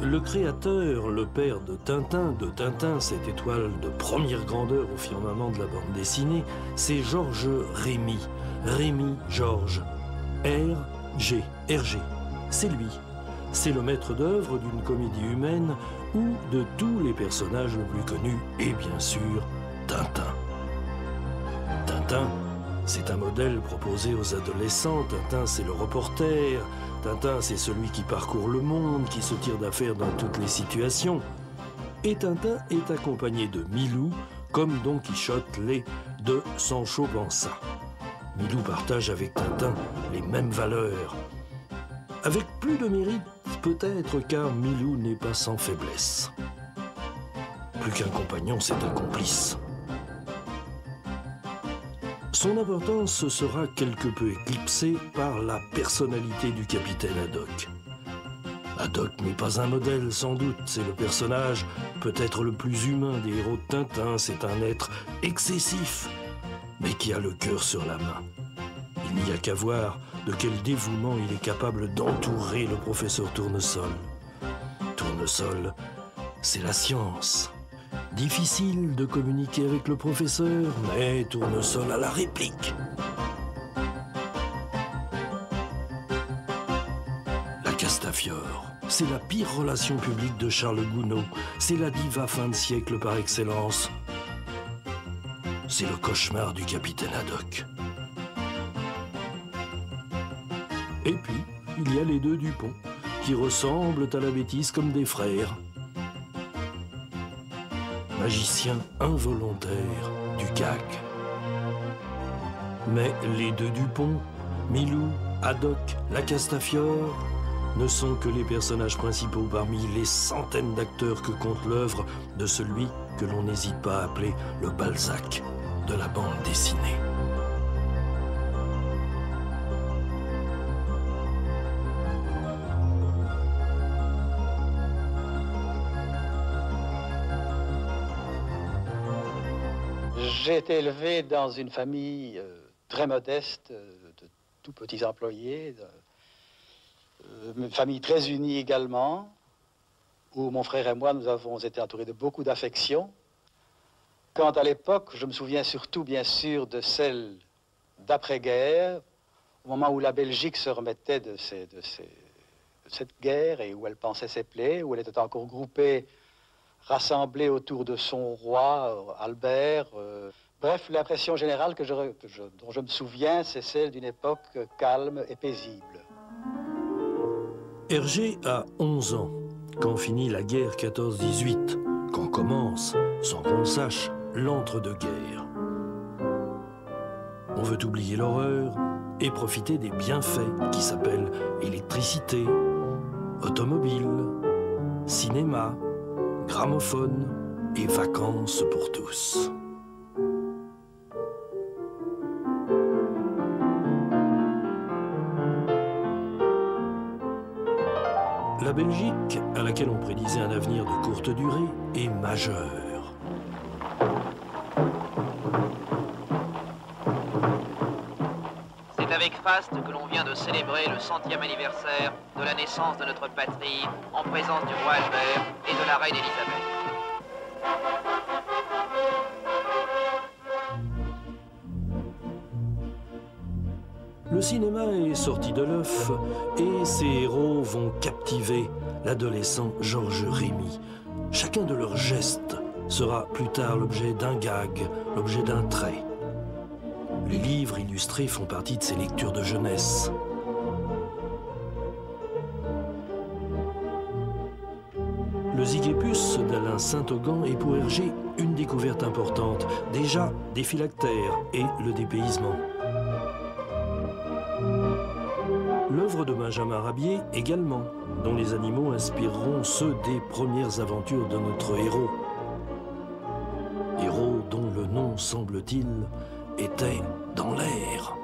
Le créateur, le père de Tintin, cette étoile de première grandeur au firmament de la bande dessinée, c'est Georges Rémy. Rémy Georges. R.G. C'est lui. C'est le maître d'œuvre d'une comédie humaine ou de tous les personnages les plus connus, et bien sûr, Tintin. Tintin, c'est un modèle proposé aux adolescents. Tintin, c'est le reporter. Tintin, c'est celui qui parcourt le monde, qui se tire d'affaire dans toutes les situations. Et Tintin est accompagné de Milou, comme Don Quichotte l'est de Sancho Panza. Milou partage avec Tintin les mêmes valeurs. Avec plus de mérite, peut-être, car Milou n'est pas sans faiblesse. Plus qu'un compagnon, c'est un complice. Son importance sera quelque peu éclipsée par la personnalité du capitaine Haddock. Haddock n'est pas un modèle, sans doute. C'est le personnage peut-être le plus humain des héros de Tintin. C'est un être excessif, mais qui a le cœur sur la main. Il n'y a qu'à voir de quel dévouement il est capable d'entourer le professeur Tournesol. Tournesol, c'est la science. Difficile de communiquer avec le professeur, mais Tournesol a la réplique. La Castafiore, c'est la pire relation publique de Charles Gounod. C'est la diva fin de siècle par excellence. C'est le cauchemar du capitaine Haddock. Et puis, il y a les deux Dupont, qui ressemblent à la bêtise comme des frères. Magicien involontaire du CAC. Mais les deux Dupont, Milou, Haddock, la Castafiore, ne sont que les personnages principaux parmi les centaines d'acteurs que compte l'œuvre de celui que l'on n'hésite pas à appeler le Balzac de la bande dessinée. J'ai été élevé dans une famille très modeste, de tout petits employés, une famille très unie également, où mon frère et moi, nous avons été entourés de beaucoup d'affection. Quant à l'époque, je me souviens surtout, bien sûr, de celle d'après-guerre, au moment où la Belgique se remettait de cette guerre et où elle pansait ses plaies, où elle était encore groupée, rassemblée autour de son roi, Albert. Bref, l'impression générale dont je me souviens, c'est celle d'une époque calme et paisible. Hergé a 11 ans, quand finit la guerre 14-18, quand commence, sans qu'on le sache, l'entre-deux-guerres. On veut oublier l'horreur et profiter des bienfaits qui s'appellent électricité, automobile, cinéma, gramophone et vacances pour tous. La Belgique, à laquelle on prédisait un avenir de courte durée, est majeure. C'est avec faste que l'on vient de célébrer le 100e anniversaire de la naissance de notre patrie, en présence du roi Albert et de la reine Élisabeth. Le cinéma est sorti de l'œuf et ses héros vont captiver l'adolescent Georges Rémy. Chacun de leurs gestes sera plus tard l'objet d'un gag, l'objet d'un trait. Les livres illustrés font partie de ces lectures de jeunesse. Le Zygépus d'Alain Saint-Augan est pour Hergé une découverte importante. Déjà, des phylactères et le dépaysement. L'œuvre de Benjamin Rabier également, dont les animaux inspireront ceux des premières aventures de notre héros. Héros dont le nom, semble-t-il, était dans l'air.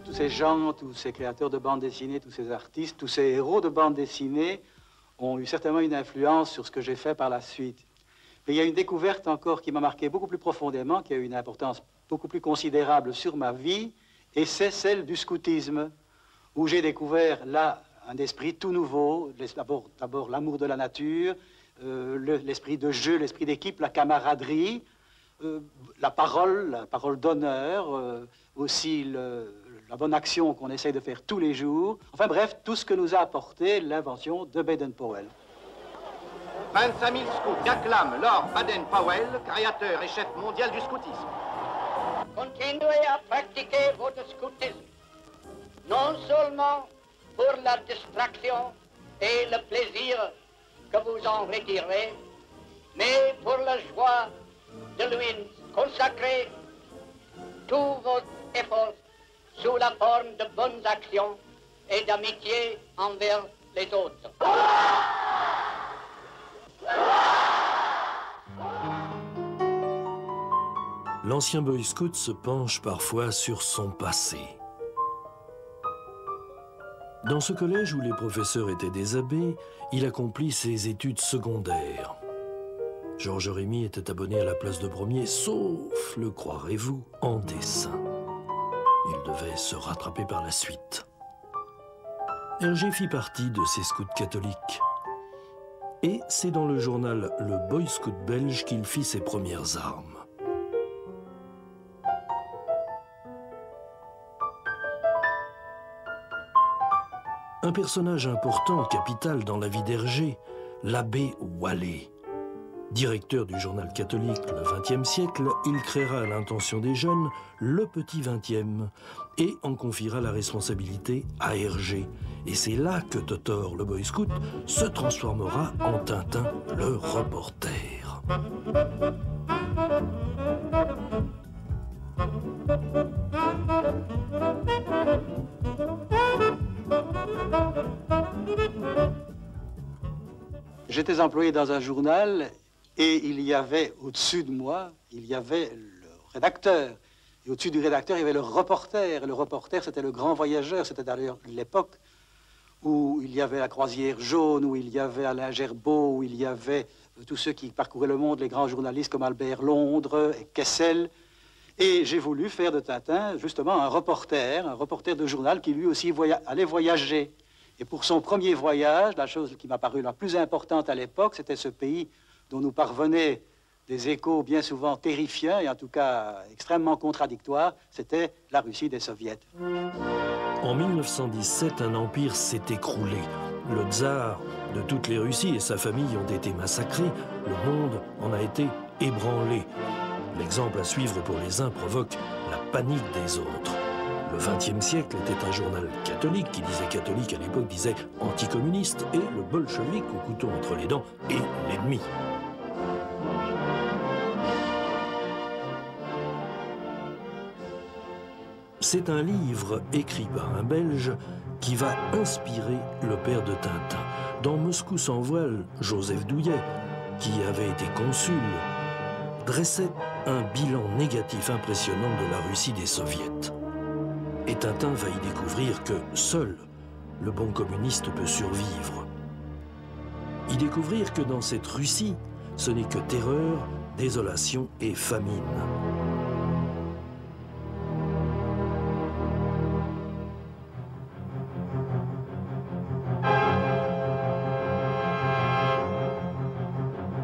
Tous ces gens, tous ces créateurs de bande dessinée, tous ces artistes, tous ces héros de bande dessinée ont eu certainement une influence sur ce que j'ai fait par la suite. Mais il y a une découverte encore qui m'a marqué beaucoup plus profondément, qui a eu une importance beaucoup plus considérable sur ma vie, et c'est celle du scoutisme. où j'ai découvert là un esprit tout nouveau, d'abord l'amour de la nature, l'esprit de jeu, l'esprit d'équipe, la camaraderie, la parole d'honneur, aussi la bonne action qu'on essaye de faire tous les jours. Enfin bref, tout ce que nous a apporté l'invention de Baden-Powell. 25 000 scouts acclament Lord Baden-Powell, créateur et chef mondial du scoutisme. Continuez à pratiquer votre scoutisme, non seulement pour la distraction et le plaisir que vous en retirez, mais pour la joie de lui consacrer tous vos efforts sous la forme de bonnes actions et d'amitié envers les autres. L'ancien Boy Scout se penche parfois sur son passé. Dans ce collège où les professeurs étaient des abbés, il accomplit ses études secondaires. Georges Rémy était abonné à la place de Bromier, sauf, le croirez-vous, en dessin. Il devait se rattraper par la suite. Hergé fit partie de ces scouts catholiques. Et c'est dans le journal Le Boy Scout belge qu'il fit ses premières armes. Un personnage important, capital dans la vie d'Hergé, l'abbé Wallet. Directeur du journal catholique le XXe siècle, il créera à l'intention des jeunes le Petit XXe et en confiera la responsabilité à Hergé. Et c'est là que Totor, le Boy Scout, se transformera en Tintin, le reporter. J'étais employé dans un journal et il y avait au-dessus de moi, il y avait le rédacteur. Et au-dessus du rédacteur, il y avait le reporter. Et le reporter, c'était le grand voyageur. C'était d'ailleurs l'époque où il y avait la croisière jaune, où il y avait Alain Gerbeau, où il y avait tous ceux qui parcouraient le monde, les grands journalistes comme Albert Londres et Kessel. Et j'ai voulu faire de Tintin, justement, un reporter de journal qui lui aussi allait voyager. Et pour son premier voyage, la chose qui m'a paru la plus importante à l'époque, c'était ce pays dont nous parvenaient des échos bien souvent terrifiants et en tout cas extrêmement contradictoires, c'était la Russie des Soviets. En 1917, un empire s'est écroulé. Le tsar de toutes les Russies et sa famille ont été massacrés. Le monde en a été ébranlé. L'exemple à suivre pour les uns provoque la panique des autres. Le XXe siècle était un journal catholique, qui disait catholique à l'époque disait anticommuniste, et le bolchevique au couteau entre les dents est l'ennemi. C'est un livre écrit par un Belge qui va inspirer le père de Tintin. Dans Moscou sans voile, Joseph Douillet, qui avait été consul, dressait un bilan négatif impressionnant de la Russie des Soviets. Et Tintin va y découvrir que seul le bon communiste peut survivre. Y découvrir que dans cette Russie, ce n'est que terreur, désolation et famine.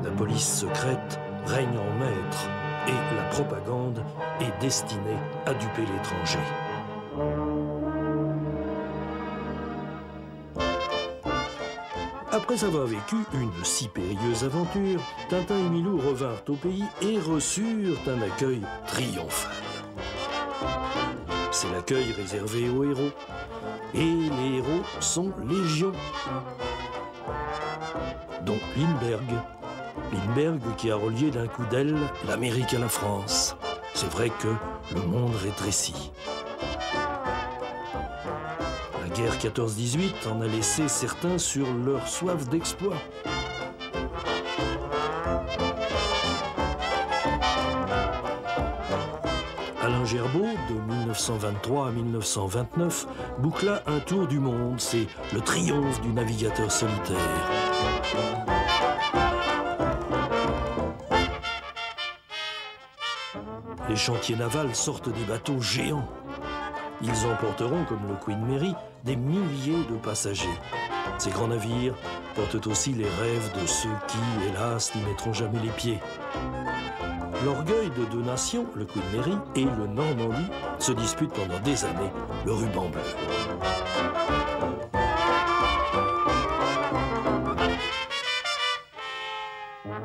La police secrète règne en maître et la propagande est destinée à duper l'étranger. Après avoir vécu une si périlleuse aventure, Tintin et Milou revinrent au pays et reçurent un accueil triomphal. C'est l'accueil réservé aux héros. Et les héros sont légion. Dont Lindbergh. Lindbergh qui a relié d'un coup d'aile l'Amérique à la France. C'est vrai que le monde rétrécit. La guerre 14-18 en a laissé certains sur leur soif d'exploit. Alain Gerbeau, de 1923 à 1929, boucla un tour du monde. C'est le triomphe du navigateur solitaire. Les chantiers navals sortent des bateaux géants. Ils emporteront, comme le Queen Mary, des milliers de passagers. Ces grands navires portent aussi les rêves de ceux qui, hélas, n'y mettront jamais les pieds. L'orgueil de deux nations, le Queen Mary et le Normandie, se disputent pendant des années le ruban bleu.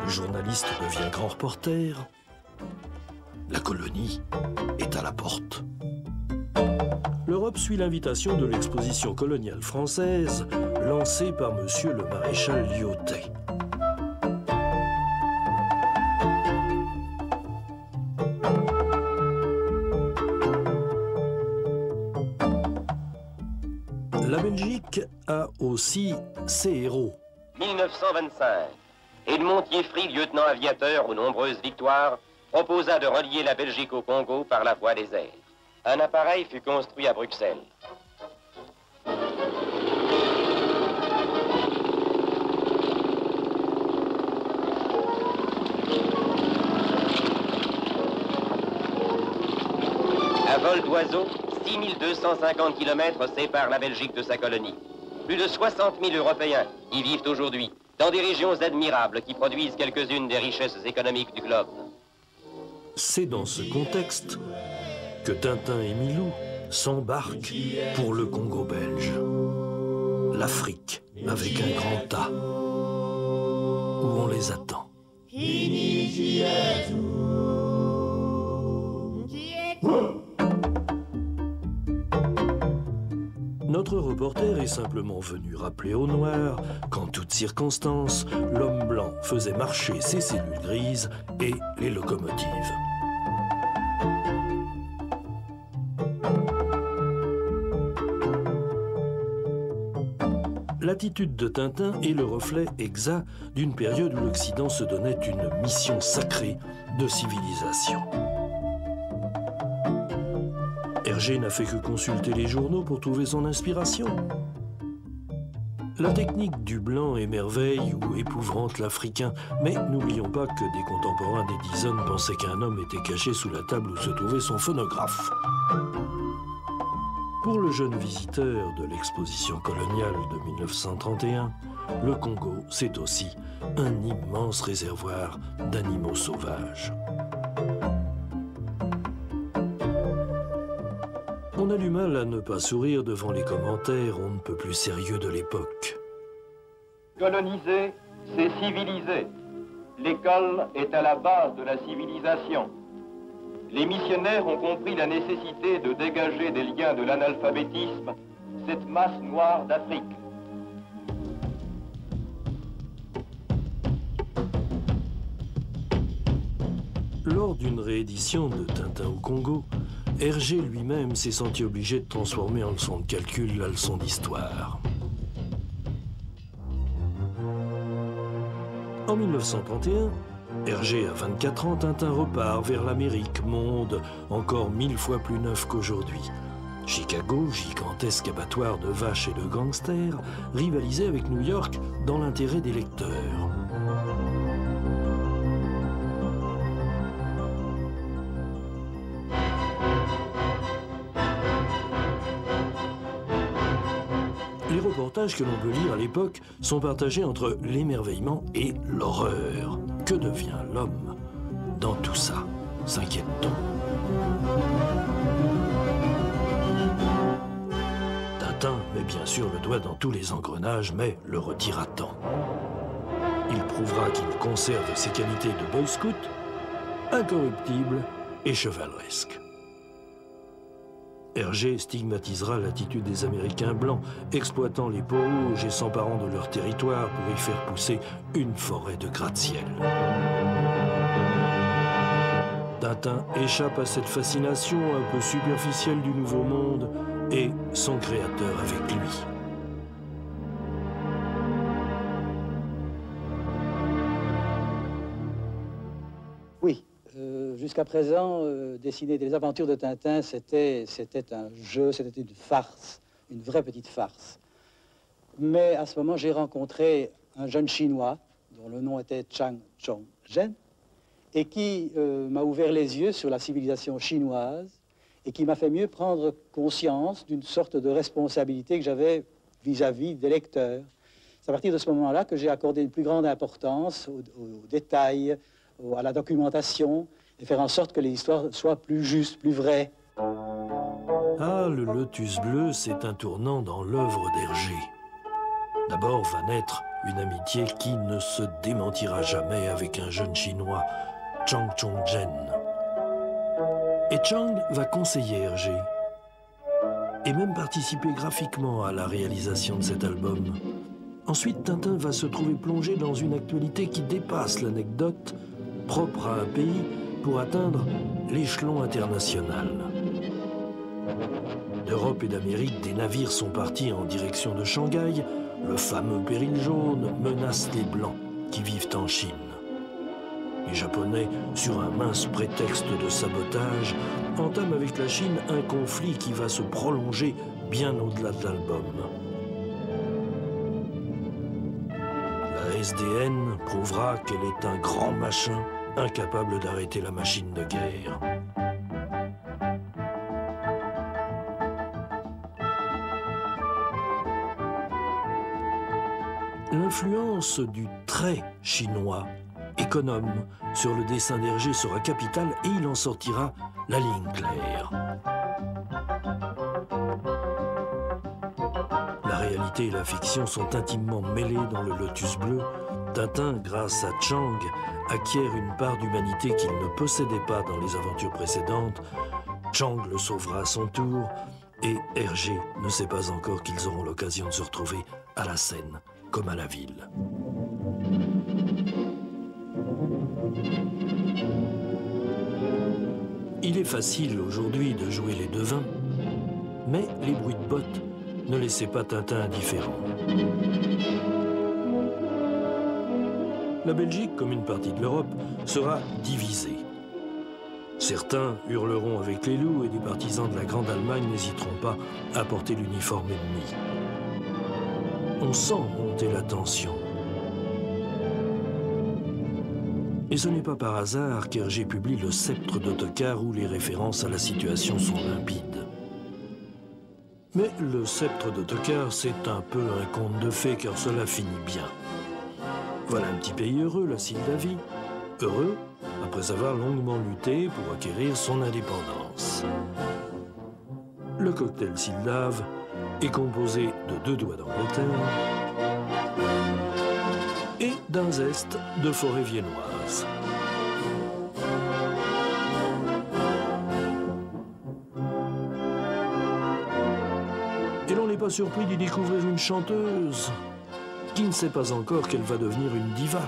Le journaliste devient grand reporter. La colonie est à la porte. L'Europe suit l'invitation de l'exposition coloniale française lancée par monsieur le maréchal Lyautey. La Belgique a aussi ses héros. 1925. Edmond Thieffry, lieutenant aviateur aux nombreuses victoires, proposa de relier la Belgique au Congo par la voie des airs. Un appareil fut construit à Bruxelles. À vol d'oiseau, 6250 km séparent la Belgique de sa colonie. Plus de 60 000 Européens y vivent aujourd'hui, dans des régions admirables qui produisent quelques-unes des richesses économiques du globe. C'est dans ce contexte que Tintin et Milou s'embarquent pour le Congo belge. L'Afrique avec un grand A, où on les attend. Notre reporter est simplement venu rappeler aux Noirs qu'en toutes circonstances, l'homme blanc faisait marcher ses cellules grises et les locomotives. L'attitude de Tintin est le reflet exact d'une période où l'Occident se donnait une mission sacrée de civilisation. Hergé n'a fait que consulter les journaux pour trouver son inspiration. La technique du blanc émerveille ou épouvante l'Africain, mais n'oublions pas que des contemporains d'Edison pensaient qu'un homme était caché sous la table où se trouvait son phonographe. Pour le jeune visiteur de l'exposition coloniale de 1931, le Congo, c'est aussi un immense réservoir d'animaux sauvages. On a du mal à ne pas sourire devant les commentaires on ne peut plus sérieux de l'époque. Coloniser, c'est civiliser. L'école est à la base de la civilisation. Les missionnaires ont compris la nécessité de dégager des liens de l'analphabétisme, cette masse noire d'Afrique. Lors d'une réédition de Tintin au Congo, Hergé lui-même s'est senti obligé de transformer en leçon de calcul la leçon d'histoire. En 1931, Hergé a 24 ans, Tintin repart vers l'Amérique, monde encore 1000 fois plus neuf qu'aujourd'hui. Chicago, gigantesque abattoir de vaches et de gangsters, rivalisait avec New York dans l'intérêt des lecteurs. Les reportages que l'on peut lire à l'époque sont partagés entre l'émerveillement et l'horreur. Que devient l'homme dans tout ça, s'inquiète-t-on? Tintin met bien sûr le doigt dans tous les engrenages, mais le retire à temps. Il prouvera qu'il conserve ses qualités de boy scout, incorruptible et chevaleresque. Hergé stigmatisera l'attitude des Américains blancs, exploitant les peaux rouges et s'emparant de leur territoire pour y faire pousser une forêt de gratte-ciel. Tintin échappe à cette fascination un peu superficielle du Nouveau Monde et son créateur avec lui. Oui. Jusqu'à présent, dessiner des aventures de Tintin, c'était un jeu, c'était une farce, une vraie petite farce. Mais à ce moment, j'ai rencontré un jeune Chinois, dont le nom était Chang Chong-jen, et qui m'a ouvert les yeux sur la civilisation chinoise et qui m'a fait mieux prendre conscience d'une sorte de responsabilité que j'avais vis-à-vis des lecteurs. C'est à partir de ce moment-là que j'ai accordé une plus grande importance aux détails, à la documentation, et faire en sorte que les histoires soient plus justes, plus vraies. Ah, le Lotus bleu, c'est un tournant dans l'œuvre d'Hergé. D'abord va naître une amitié qui ne se démentira jamais avec un jeune Chinois, Chang Chong-jen. Et Chang va conseiller Hergé, et même participer graphiquement à la réalisation de cet album. Ensuite, Tintin va se trouver plongé dans une actualité qui dépasse l'anecdote, propre à un pays, pour atteindre l'échelon international. D'Europe et d'Amérique, des navires sont partis en direction de Shanghai. Le fameux péril jaune menace les Blancs qui vivent en Chine. Les Japonais, sur un mince prétexte de sabotage, entament avec la Chine un conflit qui va se prolonger bien au-delà de l'album. La SDN prouvera qu'elle est un grand machin, incapable d'arrêter la machine de guerre. L'influence du trait chinois, économe, sur le dessin d'Hergé sera capitale et il en sortira la ligne claire. La réalité et la fiction sont intimement mêlées dans le Lotus bleu. Tintin, grâce à Chang, acquiert une part d'humanité qu'il ne possédait pas dans les aventures précédentes. Chang le sauvera à son tour et Hergé ne sait pas encore qu'ils auront l'occasion de se retrouver à la Seine comme à la ville. Il est facile aujourd'hui de jouer les devins, mais les bruits de bottes ne laissaient pas Tintin indifférent. La Belgique, comme une partie de l'Europe, sera divisée. Certains hurleront avec les loups et des partisans de la Grande Allemagne n'hésiteront pas à porter l'uniforme ennemi. On sent monter la tension. Et ce n'est pas par hasard qu'Hergé publie Le Sceptre d'Ottokar où les références à la situation sont limpides. Mais Le Sceptre d'Ottokar, c'est un peu un conte de fées car cela finit bien. Voilà un petit pays heureux, la Sildavie. Heureux après avoir longuement lutté pour acquérir son indépendance. Le cocktail Sildave est composé de 2 doigts d'Angleterre et d'un zeste de forêt viennoise. Et l'on n'est pas surpris d'y découvrir une chanteuse qui ne sait pas encore qu'elle va devenir une diva.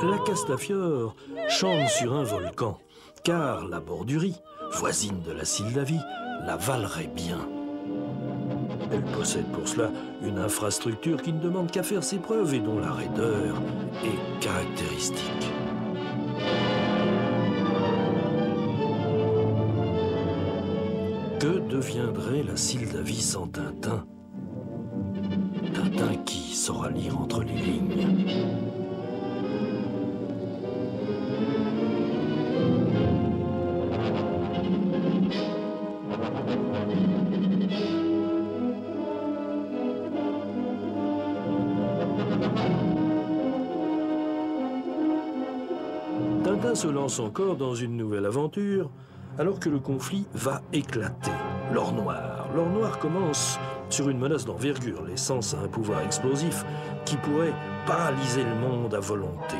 La Castafiore chante sur un volcan, car la Bordurie, voisine de la Sildavie, la valerait bien. Elle possède pour cela une infrastructure qui ne demande qu'à faire ses preuves et dont la raideur est caractéristique. Que deviendrait la Sildavie sans Tintin? Tintin qui saura lire entre les lignes. Tintin se lance encore dans une nouvelle aventure alors que le conflit va éclater. L'or noir commence sur une menace d'envergure, l'essence a un pouvoir explosif qui pourrait paralyser le monde à volonté.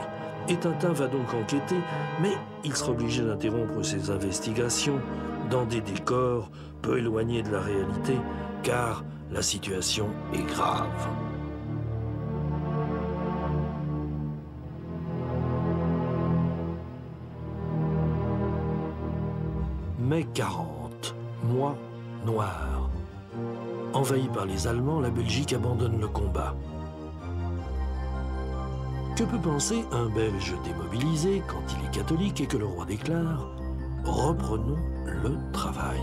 Et Tintin va donc enquêter, mais il sera obligé d'interrompre ses investigations dans des décors peu éloignés de la réalité, car la situation est grave. Mai 40, mois noir. Envahie par les Allemands, la Belgique abandonne le combat. Que peut penser un Belge démobilisé quand il est catholique et que le roi déclare « Reprenons le travail ».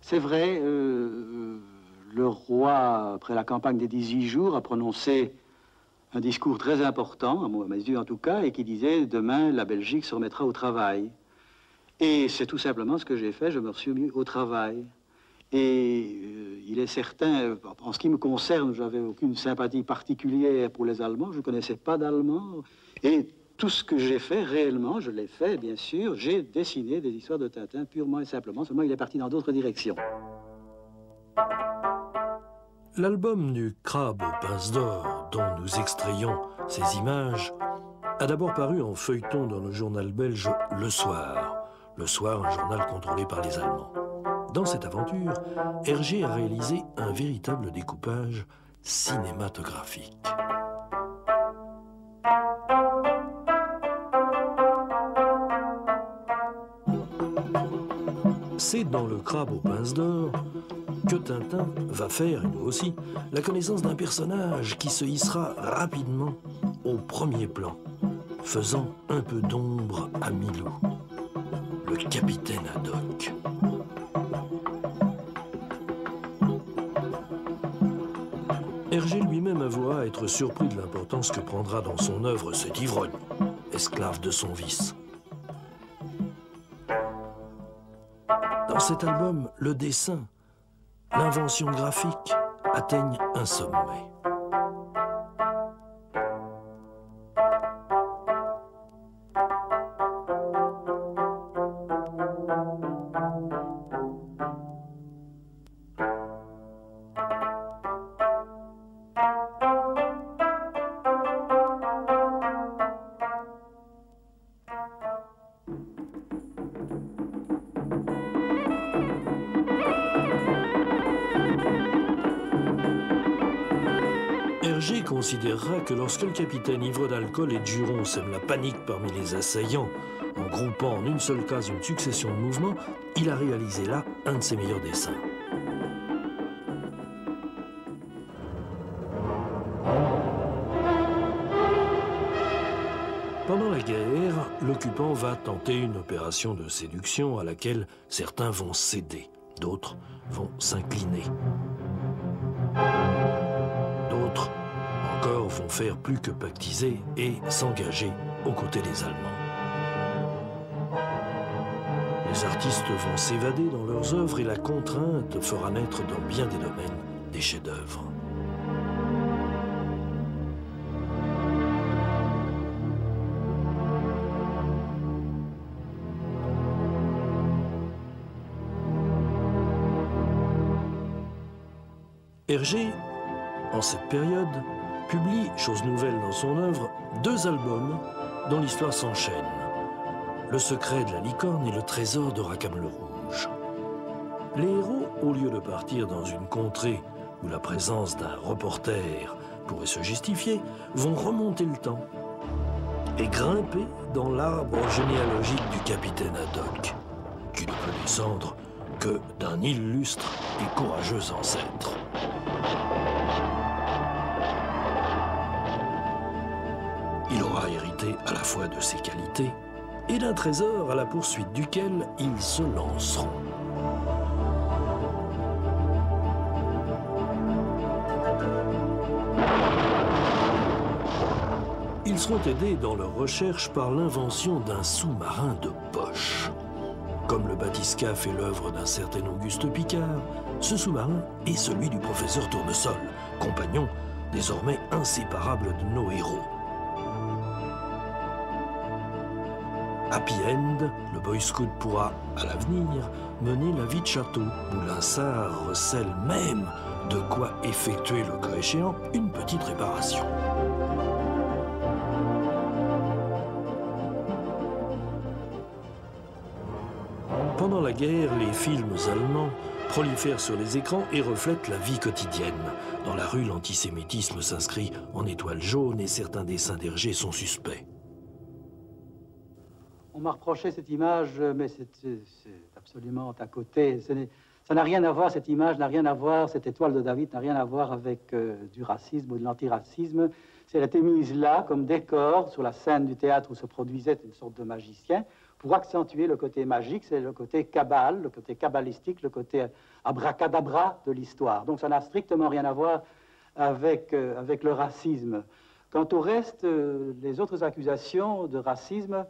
C'est vrai, le roi, après la campagne des 18 jours, a prononcé un discours très important, à mes yeux en tout cas, et qui disait « Demain, la Belgique se remettra au travail ». Et c'est tout simplement ce que j'ai fait, je me suis mis au travail. Et il est certain, en ce qui me concerne, je n'avais aucune sympathie particulière pour les Allemands, je ne connaissais pas d'Allemands. Et tout ce que j'ai fait réellement, je l'ai fait, bien sûr, j'ai dessiné des histoires de Tintin purement et simplement, seulement il est parti dans d'autres directions. L'album du Crabe aux pinces d'or, dont nous extrayons ces images, a d'abord paru en feuilleton dans le journal belge Le Soir. Le Soir, un journal contrôlé par les Allemands. Dans cette aventure, Hergé a réalisé un véritable découpage cinématographique. C'est dans le Crabe aux pinces d'or que Tintin va faire, et nous aussi, la connaissance d'un personnage qui se hissera rapidement au premier plan, faisant un peu d'ombre à Milou, le capitaine Haddock. Hergé lui-même avouera être surpris de l'importance que prendra dans son œuvre cet ivrogne, esclave de son vice. Dans cet album, le dessin, l'invention graphique atteignent un sommet. Hergé considérera que lorsque le capitaine ivre d'alcool et de jurons sème la panique parmi les assaillants, en groupant en une seule case une succession de mouvements, il a réalisé là un de ses meilleurs dessins. Pendant la guerre, l'occupant va tenter une opération de séduction à laquelle certains vont céder, d'autres vont s'incliner. D'autres encore vont faire plus que pactiser et s'engager aux côtés des Allemands. Les artistes vont s'évader dans leurs œuvres et la contrainte fera naître dans bien des domaines des chefs-d'œuvre. Hergé, en cette période, publie, chose nouvelle dans son œuvre, 2 albums dont l'histoire s'enchaîne. Le secret de la licorne et le trésor de Rackham le Rouge. Les héros, au lieu de partir dans une contrée où la présence d'un reporter pourrait se justifier, vont remonter le temps et grimper dans l'arbre généalogique du capitaine Haddock, qui ne peut descendre que d'un illustre et courageux ancêtre. Il aura hérité à la fois de ses qualités et d'un trésor à la poursuite duquel ils se lanceront. Ils seront aidés dans leur recherche par l'invention d'un sous-marin de poche. Comme le bathyscaphe est l'œuvre d'un certain Auguste Picard, ce sous-marin est celui du professeur Tournesol, compagnon désormais inséparable de nos héros. Happy End, le Boy Scout pourra, à l'avenir, mener la vie de château, où Linsart recèle même de quoi effectuer, le cas échéant, une petite réparation. Pendant la guerre, les films allemands prolifèrent sur les écrans et reflètent la vie quotidienne. Dans la rue, l'antisémitisme s'inscrit en étoile jaune et certains dessins d'Hergé sont suspects. On m'a reproché cette image, mais c'est absolument à côté. Ça n'a rien à voir, cette image n'a rien à voir, cette étoile de David n'a rien à voir avec du racisme ou de l'antiracisme. Elle a été mise là comme décor sur la scène du théâtre où se produisait une sorte de magicien, pour accentuer le côté magique, c'est le côté cabale, le côté kabbalistique, le côté abracadabra de l'histoire. Donc ça n'a strictement rien à voir avec le racisme. Quant au reste, les autres accusations de racisme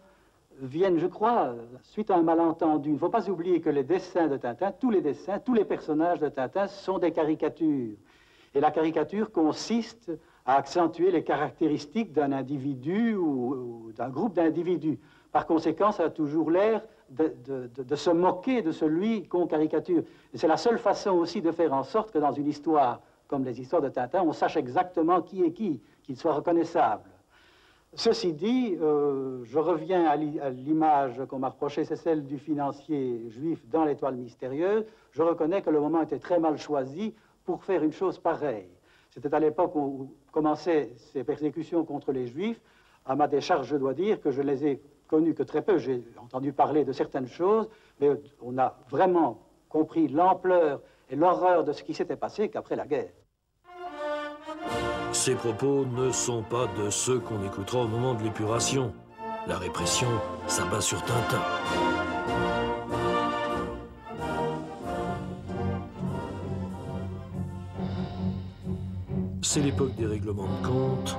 viennent, je crois, suite à un malentendu. Il ne faut pas oublier que les dessins de Tintin, tous les personnages de Tintin sont des caricatures. Et la caricature consiste à accentuer les caractéristiques d'un individu ou d'un groupe d'individus. Par conséquent, ça a toujours l'air de se moquer de celui qu'on caricature. Et c'est la seule façon aussi de faire en sorte que dans une histoire comme les histoires de Tintin, on sache exactement qui est qui, qu'il soit reconnaissable. Ceci dit, je reviens à l'image qu'on m'a reprochée, c'est celle du financier juif dans l'Étoile mystérieuse. Je reconnais que le moment était très mal choisi pour faire une chose pareille. C'était à l'époque où commençaient ces persécutions contre les Juifs. À ma décharge, je dois dire que je les ai connus que très peu. J'ai entendu parler de certaines choses, mais on a vraiment compris l'ampleur et l'horreur de ce qui s'était passé qu'après la guerre. Ces propos ne sont pas de ceux qu'on écoutera au moment de l'épuration. La répression s'abat sur Tintin. C'est l'époque des règlements de compte.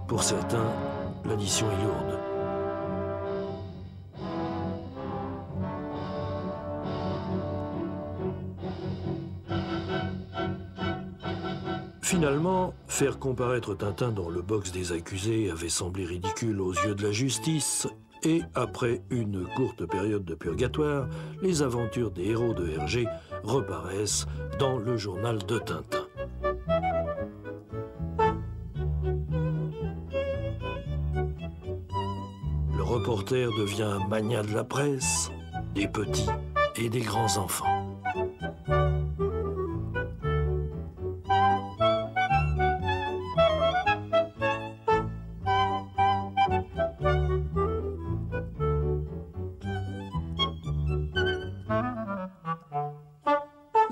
Pour certains, l'addition est lourde. Finalement, faire comparaître Tintin dans le box des accusés avait semblé ridicule aux yeux de la justice, et après une courte période de purgatoire, les aventures des héros de Hergé reparaissent dans le journal de Tintin. Le reporter devient un magnat de la presse, des petits et des grands enfants.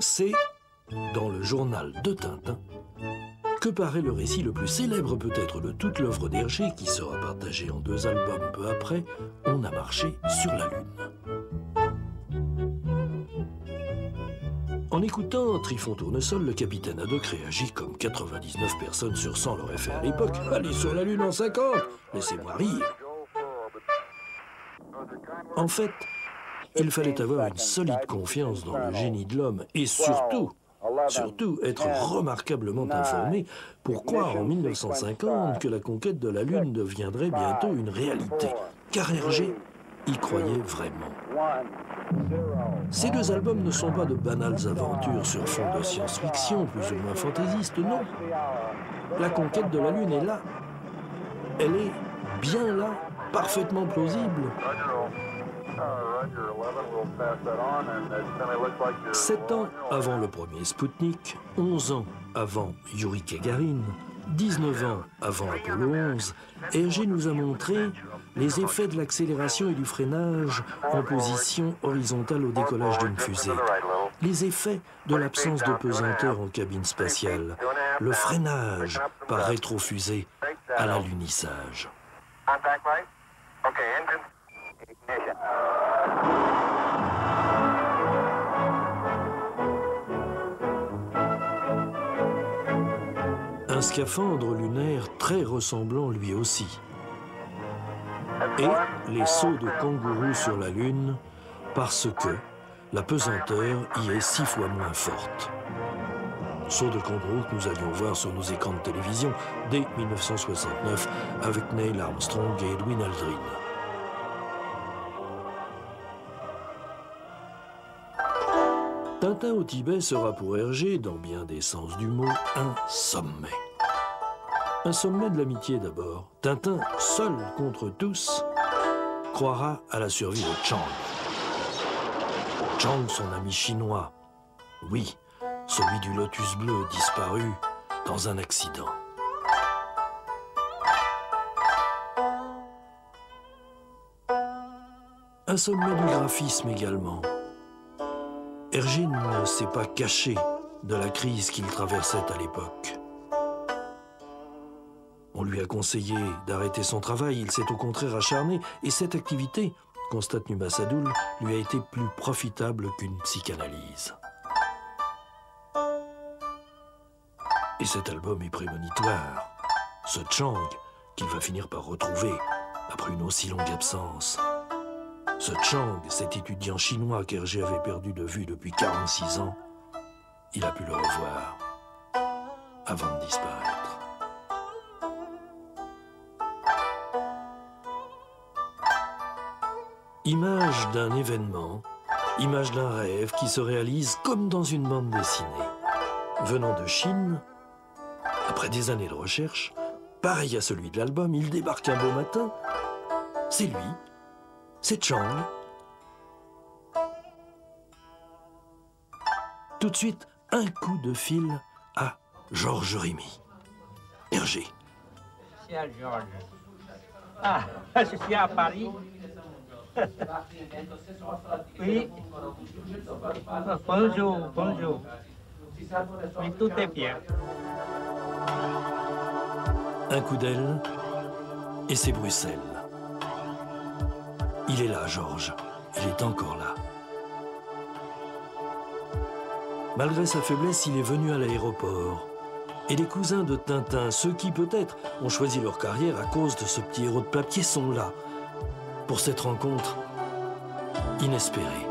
C'est dans le journal de Tintin que paraît le récit le plus célèbre peut-être de toute l'œuvre d'Hergé, qui sera partagé en 2 albums peu après, On a marché sur la Lune. En écoutant Trifon Tournesol, le capitaine Haddock réagit comme 99 personnes sur 100 l'auraient fait à l'époque. Allez sur la Lune en 50, laissez-moi rire. En fait, il fallait avoir une solide confiance dans le génie de l'homme et surtout être remarquablement informé pour croire en 1950 que la conquête de la Lune deviendrait bientôt une réalité. Car Hergé y croyait vraiment. Ces 2 albums ne sont pas de banales aventures sur fond de science-fiction, plus ou moins fantaisiste, non. La conquête de la Lune est là. Elle est bien là, parfaitement plausible. 7 ans avant le premier Spoutnik, 11 ans avant Youri Gagarin, 19 ans avant Apollo 11, Hergé nous a montré les effets de l'accélération et du freinage en position horizontale au décollage d'une fusée, les effets de l'absence de pesanteur en cabine spatiale, le freinage par rétrofusée à l'alunissage. Un scaphandre lunaire très ressemblant lui aussi. Et les sauts de kangourou sur la Lune, parce que la pesanteur y est 6 fois moins forte. Sauts de kangourou que nous allions voir sur nos écrans de télévision dès 1969 avec Neil Armstrong et Edwin Aldrin. Tintin au Tibet sera pour Hergé, dans bien des sens du mot, un sommet. Un sommet de l'amitié d'abord. Tintin, seul contre tous, croira à la survie de Chang. Chang, son ami chinois. Oui, celui du lotus bleu disparu dans un accident. Un sommet du graphisme également. Hergé ne s'est pas caché de la crise qu'il traversait à l'époque. On lui a conseillé d'arrêter son travail, il s'est au contraire acharné, et cette activité constate Numa Sadoul, lui a été plus profitable qu'une psychanalyse. Et cet album est prémonitoire. Ce Chang qu'il va finir par retrouver après une aussi longue absence. Ce Chang, cet étudiant chinois qu'Hergé avait perdu de vue depuis 46 ans, il a pu le revoir avant de disparaître. Image d'un événement, image d'un rêve qui se réalise comme dans une bande dessinée. Venant de Chine, après des années de recherche, pareil à celui de l'album, il débarque un beau matin. C'est lui, c'est Chang. Tout de suite, un coup de fil à Georges Rémy. Hergé. Cher Georges. Ah, je suis à Paris. Oui. Bonjour, bonjour. Oui, tout est bien. Un coup d'aile, et c'est Bruxelles. Il est là, Georges. Il est encore là. Malgré sa faiblesse, il est venu à l'aéroport. Et les cousins de Tintin, ceux qui peut-être ont choisi leur carrière à cause de ce petit héros de papier, sont là pour cette rencontre inespérée.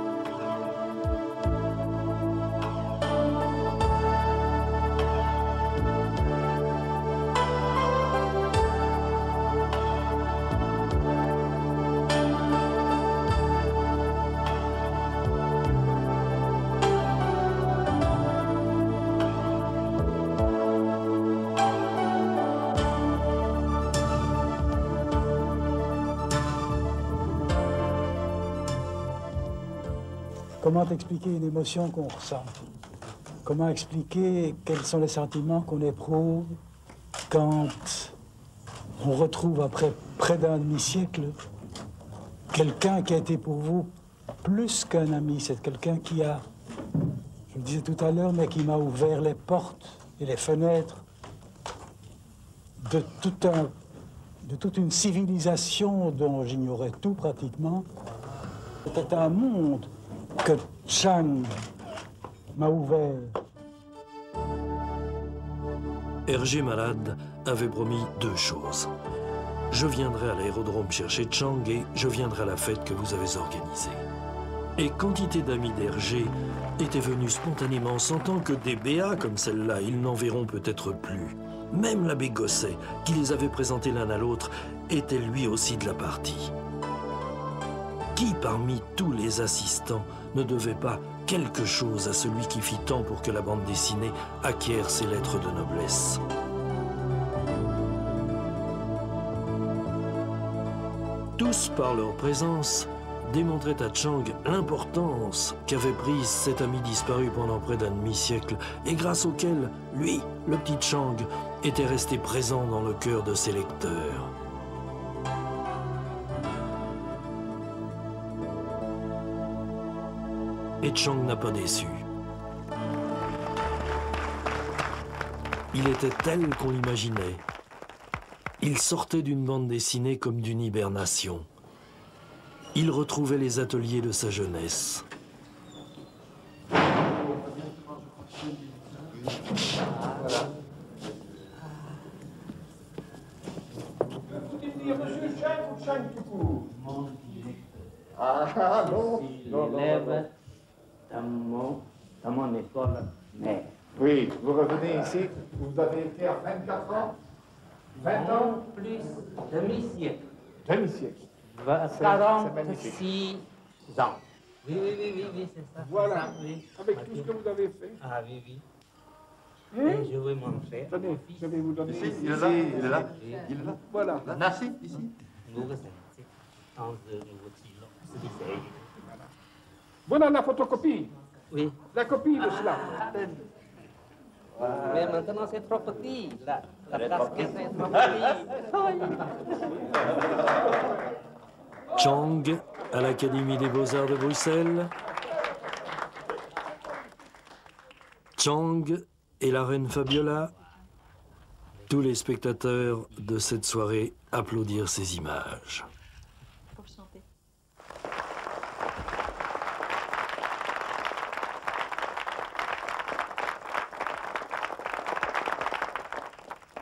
Comment expliquer une émotion qu'on ressent? Comment expliquer quels sont les sentiments qu'on éprouve quand on retrouve après près d'un demi-siècle quelqu'un qui a été pour vous plus qu'un ami? C'est quelqu'un qui a, je le disais tout à l'heure, mais qui m'a ouvert les portes et les fenêtres de toute une civilisation dont j'ignorais tout pratiquement. C'était un monde que Chang m'a ouvert. Hergé malade avait promis deux choses. Je viendrai à l'aérodrome chercher Chang et je viendrai à la fête que vous avez organisée. Et quantité d'amis d'Hergé étaient venus spontanément, sentant que des béats comme celle-là, ils n'en verront peut-être plus. Même l'abbé Gosset, qui les avait présentés l'un à l'autre, était lui aussi de la partie. Qui parmi tous les assistants ne devait pas quelque chose à celui qui fit tant pour que la bande dessinée acquiert ses lettres de noblesse? Tous, par leur présence, démontraient à Chang l'importance qu'avait prise cet ami disparu pendant près d'un demi-siècle et grâce auquel, lui, le petit Chang, était resté présent dans le cœur de ses lecteurs. Et Chang n'a pas déçu. Il était tel qu'on l'imaginait. Il sortait d'une bande dessinée comme d'une hibernation. Il retrouvait les ateliers de sa jeunesse. Ah non, non, Élève dans mon école mère. Oui, vous revenez ici, vous avez été à 24 ans, 20 ans, Plus demi-siècle. demi-siècle. 46 ans. Oui, c'est ça. Voilà, C'est ça, oui. avec tout ce que vous avez fait. Ah oui. Et je vais montrer. Tenez, je vais vous donner ici. Il est là, il est là, il est là. Voilà. Nassi, ici. Voilà la photocopie, Oui. la copie de cela. Mais maintenant c'est trop petit. La casquette est trop petite. Chang, à l'Académie des Beaux-Arts de Bruxelles. Chang et la reine Fabiola. Tous les spectateurs de cette soirée applaudirent ces images. Pour chanter.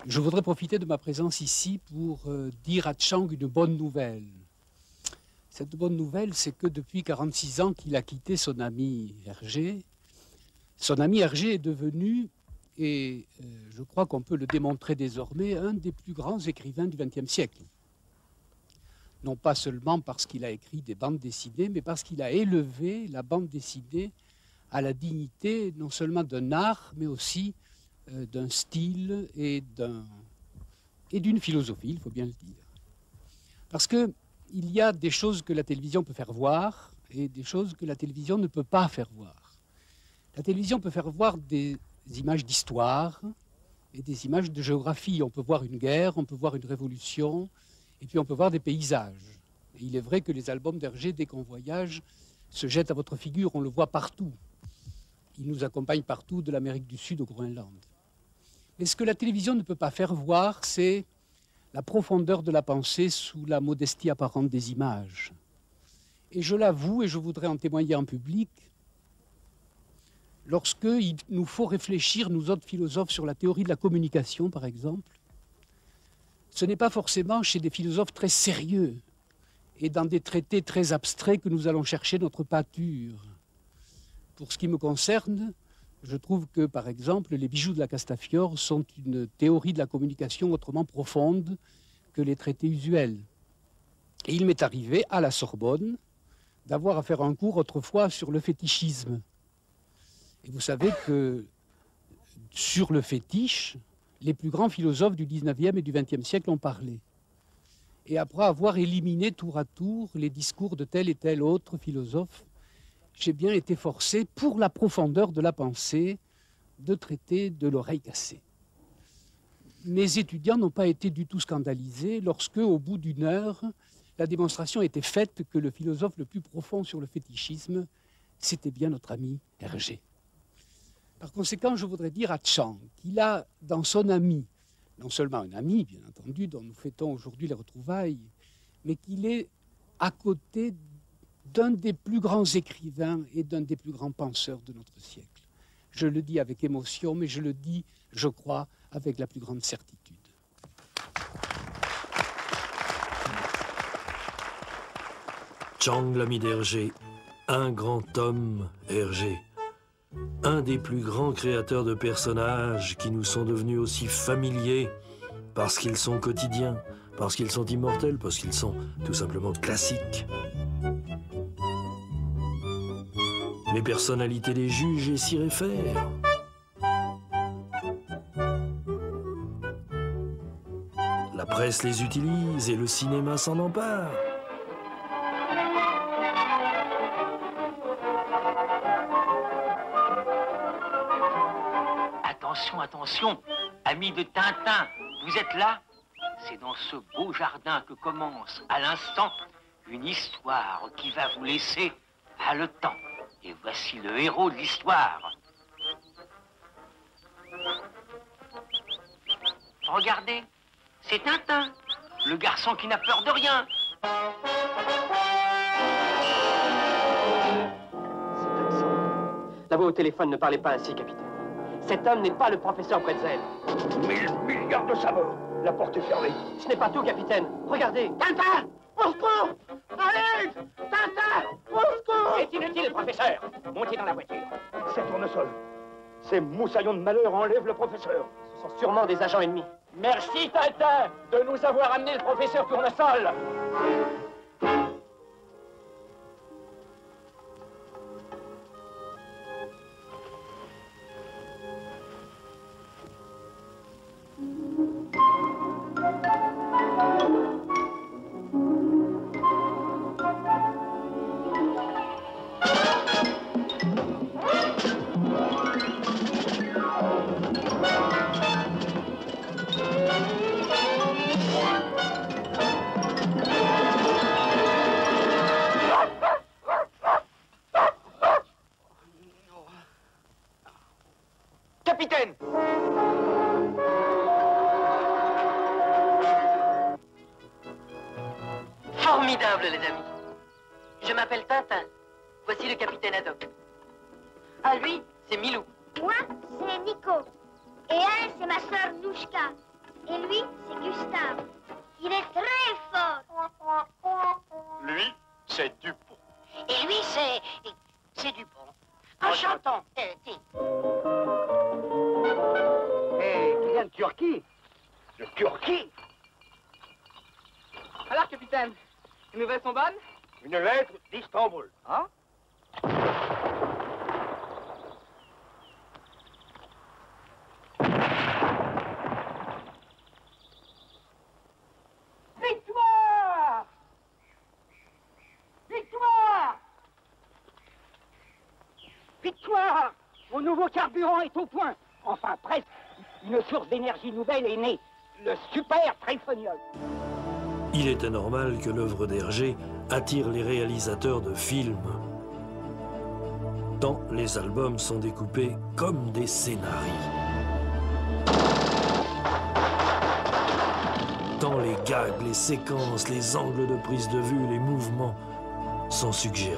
Je voudrais profiter de ma présence ici pour dire à Chang une bonne nouvelle. Cette bonne nouvelle, c'est que depuis 46 ans qu'il a quitté son ami Hergé, son ami Hergé est devenu, et je crois qu'on peut le démontrer désormais, un des plus grands écrivains du XXe siècle. Non pas seulement parce qu'il a écrit des bandes dessinées, mais parce qu'il a élevé la bande dessinée à la dignité non seulement d'un art, mais aussi d'un style et d'une philosophie, il faut bien le dire. Parce qu'il y a des choses que la télévision peut faire voir et des choses que la télévision ne peut pas faire voir. La télévision peut faire voir des images d'histoire et des images de géographie. On peut voir une guerre, on peut voir une révolution, et puis on peut voir des paysages. Et il est vrai que les albums d'Hergé, dès qu'on voyage, se jettent à votre figure, on le voit partout. Il nous accompagne partout, de l'Amérique du Sud au Groenland. Mais ce que la télévision ne peut pas faire voir, c'est la profondeur de la pensée sous la modestie apparente des images. Et je l'avoue, et je voudrais en témoigner en public, lorsqu'il nous faut réfléchir, nous autres philosophes, sur la théorie de la communication, par exemple, ce n'est pas forcément chez des philosophes très sérieux et dans des traités très abstraits que nous allons chercher notre pâture. Pour ce qui me concerne, je trouve que, par exemple, les bijoux de la Castafiore sont une théorie de la communication autrement profonde que les traités usuels. Et il m'est arrivé, à la Sorbonne, d'avoir à faire un cours autrefois sur le fétichisme. Et vous savez que sur le fétiche, les plus grands philosophes du 19e et du 20e siècle ont parlé. Et après avoir éliminé tour à tour les discours de tel et tel autre philosophe, j'ai bien été forcé, pour la profondeur de la pensée, de traiter de l'oreille cassée. Mes étudiants n'ont pas été du tout scandalisés lorsque, au bout d'une heure, la démonstration était faite que le philosophe le plus profond sur le fétichisme, c'était bien notre ami Hergé. Par conséquent, je voudrais dire à Chang qu'il a dans son ami, non seulement un ami, bien entendu, dont nous fêtons aujourd'hui les retrouvailles, mais qu'il est à côté d'un des plus grands écrivains et d'un des plus grands penseurs de notre siècle. Je le dis avec émotion, mais je le dis, je crois, avec la plus grande certitude. Chang, l'ami d'Hergé, un grand homme, Hergé. Un des plus grands créateurs de personnages qui nous sont devenus aussi familiers parce qu'ils sont quotidiens, parce qu'ils sont immortels, parce qu'ils sont tout simplement classiques. Les personnalités les jugent et s'y réfèrent. La presse les utilise et le cinéma s'en empare. Attention, attention, amis de Tintin, vous êtes là? C'est dans ce beau jardin que commence, à l'instant, une histoire qui va vous laisser haletant. Et voici le héros de l'histoire. Regardez, c'est Tintin, le garçon qui n'a peur de rien. Cet accent. La voix au téléphone ne parlait pas ainsi, capitaine. Cet homme n'est pas le professeur Bretzel. 1000 milliards de sabots. La porte est fermée. Ce n'est pas tout, capitaine. Regardez. Tintin! Au secours! Allez! Tintin! Au secours! C'est inutile, professeur. Montez dans la voiture. C'est tournesol. Ces moussaillons de malheur enlèvent le professeur. Ce sont sûrement des agents ennemis. Merci, Tintin, de nous avoir amené le professeur Tournesol. Capitaine! Formidable, les amis. Je m'appelle Tintin. Voici le capitaine Haddock. Ah, lui, c'est Milou. Moi, c'est Nico. Et elle, c'est ma sœur Nouchka. Et lui, c'est Gustave. Il est très fort. Lui, c'est Dupont. Et lui, c'est Dupont. Enchantant. Qui vient de Turquie? De Turquie? Alors, capitaine, les nouvelles sont bonnes? Une lettre d'Istanbul. Hein? Victoire! Victoire! Victoire! Mon nouveau carburant est au point. Enfin, presque. Une source d'énergie nouvelle est née. Le super tréphoniol. Il était normal que l'œuvre d'Hergé attire les réalisateurs de films, tant les albums sont découpés comme des scénarios. Tant les gags, les séquences, les angles de prise de vue, les mouvements sont suggérés.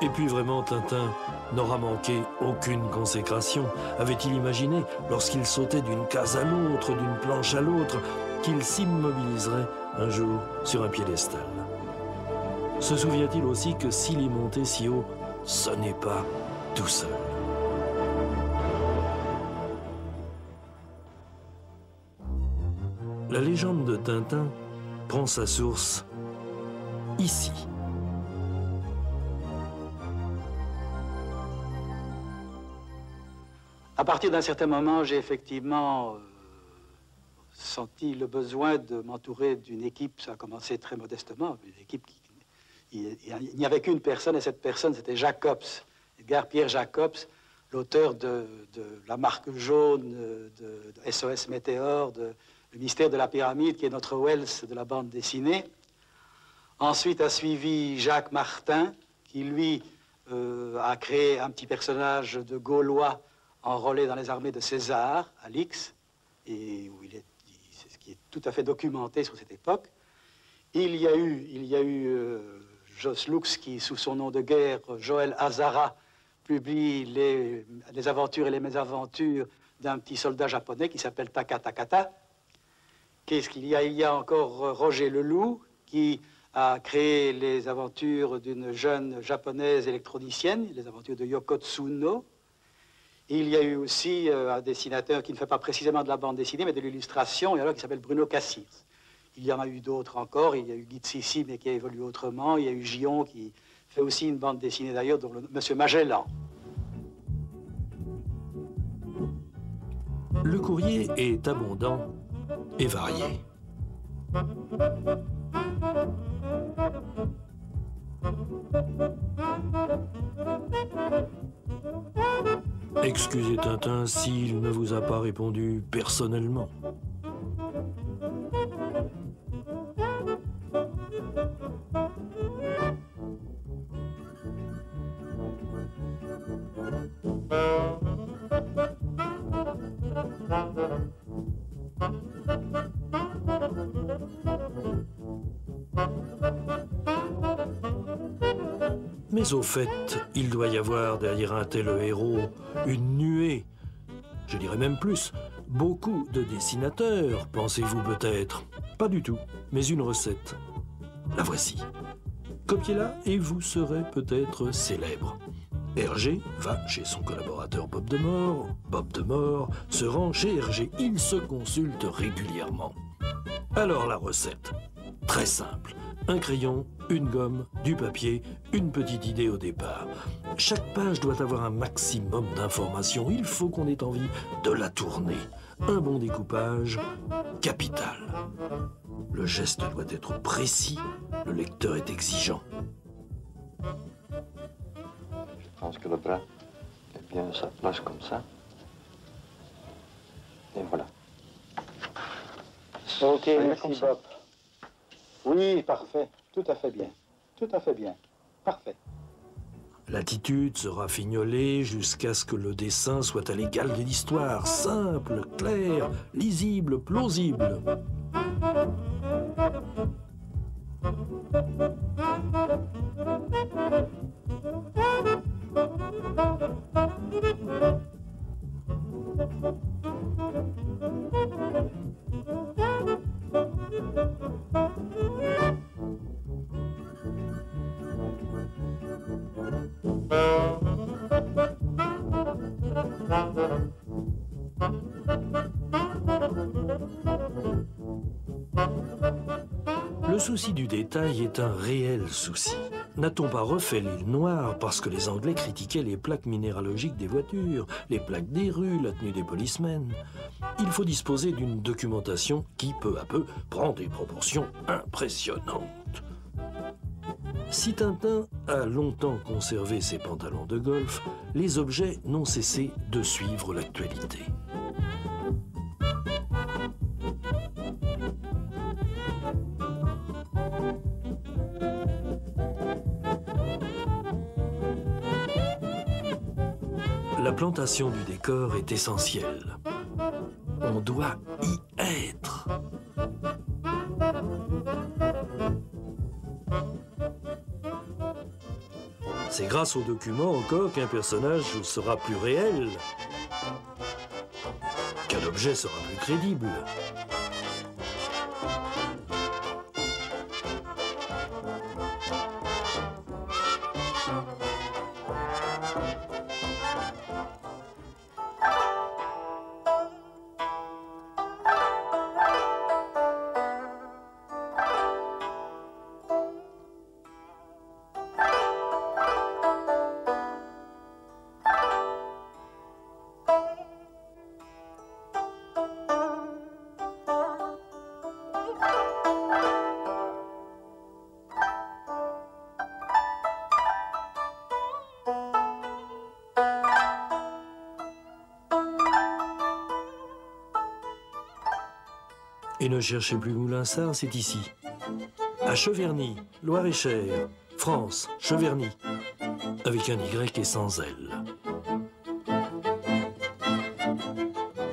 Et puis vraiment, Tintin n'aura manqué aucune consécration. Avait-il imaginé, lorsqu'il sautait d'une case à l'autre, d'une planche à l'autre, qu'il s'immobiliserait un jour sur un piédestal? Se souvient-il aussi que s'il y montait si haut, ce n'est pas tout seul? La légende de Tintin prend sa source ici. À partir d'un certain moment, j'ai effectivement senti le besoin de m'entourer d'une équipe. Ça a commencé très modestement, une équipe il n'y avait qu'une personne, et cette personne, c'était Jacobs, Edgar Pierre Jacobs, l'auteur de La Marque Jaune, de SOS Météore, de Le Mystère de la Pyramide, qui est notre Wells de la bande dessinée. Ensuite a suivi Jacques Martin, qui lui a créé un petit personnage de Gaulois enrôlé dans les armées de César, à Lix, et où c'est ce qui est tout à fait documenté sur cette époque. Il y a eu Jos Lux qui, sous son nom de guerre, Joël Hazara, publie les aventures et les mésaventures d'un petit soldat japonais qui s'appelle Taka Takata. Qu'est-ce qu'il y a? Il y a encore Roger Leloup qui a créé les aventures d'une jeune japonaise électronicienne, les aventures de Yoko Tsuno. Il y a eu aussi un dessinateur qui ne fait pas précisément de la bande dessinée, mais de l'illustration, et alors qui s'appelle Bruno Cassirs. Il y en a eu d'autres encore. Il y a eu Guy Sissi, mais qui a évolué autrement. Il y a eu Gion, qui fait aussi une bande dessinée d'ailleurs, dont Monsieur Magellan. Le courrier est abondant et varié. Excusez Tintin s'il ne vous a pas répondu personnellement. Mais au fait, il doit y avoir derrière un tel héros une nuée, je dirais même plus, beaucoup de dessinateurs, pensez-vous peut-être? Pas du tout, mais une recette. La voici. Copiez-la et vous serez peut-être célèbre. Hergé va chez son collaborateur Bob Demore. Bob Demore se rend chez Hergé. Ils se consultent régulièrement. Alors la recette, très simple. Un crayon, une gomme, du papier, une petite idée au départ. Chaque page doit avoir un maximum d'informations. Il faut qu'on ait envie de la tourner. Un bon découpage, capital. Le geste doit être précis, le lecteur est exigeant. Je pense que le bras est bien à sa place comme ça. Et voilà. Ok, merci Bob. Oui, parfait. Tout à fait bien. Tout à fait bien. Parfait. L'attitude sera fignolée jusqu'à ce que le dessin soit à l'égal de l'histoire. Simple, clair, lisible, plausible. Le souci du détail est un réel souci. N'a-t-on pas refait l'île Noire parce que les Anglais critiquaient les plaques minéralogiques des voitures, les plaques des rues, la tenue des policemen? Il faut disposer d'une documentation qui, peu à peu, prend des proportions impressionnantes. Si Tintin a longtemps conservé ses pantalons de golf, les objets n'ont cessé de suivre l'actualité. La plantation du décor est essentielle. On doit y être. C'est grâce aux documents encore qu'un personnage sera plus réel, qu'un objet sera plus crédible. Et ne cherchez plus Moulinsart, c'est ici. À Cheverny, Loir-et-Cher, France, Cheverny, avec un Y et sans L.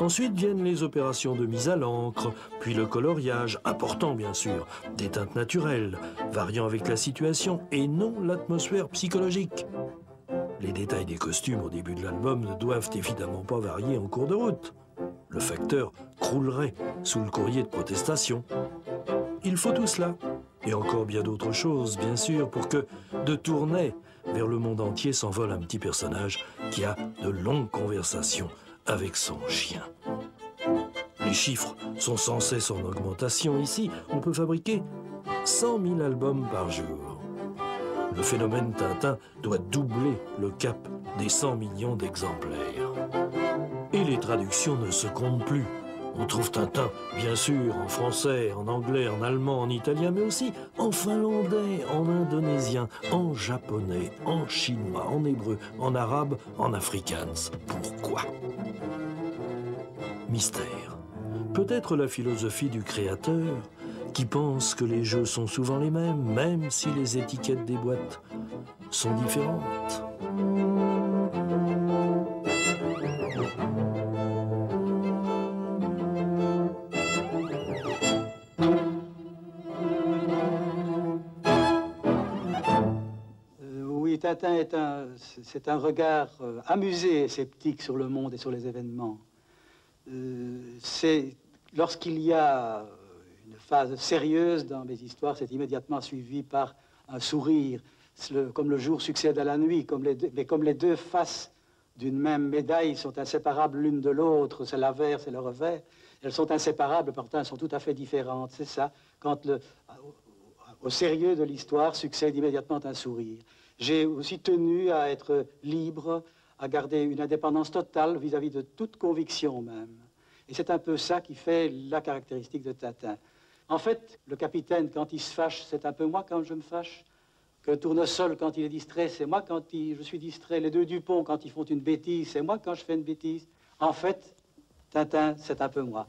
Ensuite viennent les opérations de mise à l'encre, puis le coloriage, important bien sûr, des teintes naturelles, variant avec la situation et non l'atmosphère psychologique. Les détails des costumes au début de l'album ne doivent évidemment pas varier en cours de route. Le facteur croulerait sous le courrier de protestation. Il faut tout cela, et encore bien d'autres choses, bien sûr, pour que, de Tournai, vers le monde entier s'envole un petit personnage qui a de longues conversations avec son chien. Les chiffres sont sans cesse en augmentation. Ici, on peut fabriquer 100 000 albums par jour. Le phénomène Tintin doit doubler le cap des 100 millions d'exemplaires. Et les traductions ne se comptent plus. On trouve Tintin, bien sûr, en français, en anglais, en allemand, en italien, mais aussi en finlandais, en indonésien, en japonais, en chinois, en hébreu, en arabe, en afrikaans. Pourquoi? Mystère. Peut-être la philosophie du créateur, qui pense que les jeux sont souvent les mêmes, même si les étiquettes des boîtes sont différentes. Oui, Tintin c'est un regard amusé et sceptique sur le monde et sur les événements. C'est lorsqu'il y a une phase sérieuse dans mes histoires, c'est immédiatement suivi par un sourire, comme le jour succède à la nuit, mais comme les deux faces d'une même médaille sont inséparables l'une de l'autre, c'est l'avers, c'est le revers, elles sont inséparables, pourtant elles sont tout à fait différentes, c'est ça. Quand Au sérieux de l'histoire succède immédiatement un sourire. J'ai aussi tenu à être libre, à garder une indépendance totale vis-à-vis de toute conviction même. Et c'est un peu ça qui fait la caractéristique de Tintin. En fait, le capitaine, quand il se fâche, c'est un peu moi quand je me fâche. Que Tournesol, quand il est distrait, c'est moi quand je suis distrait. Les deux Dupont, quand ils font une bêtise, c'est moi quand je fais une bêtise. En fait, Tintin, c'est un peu moi.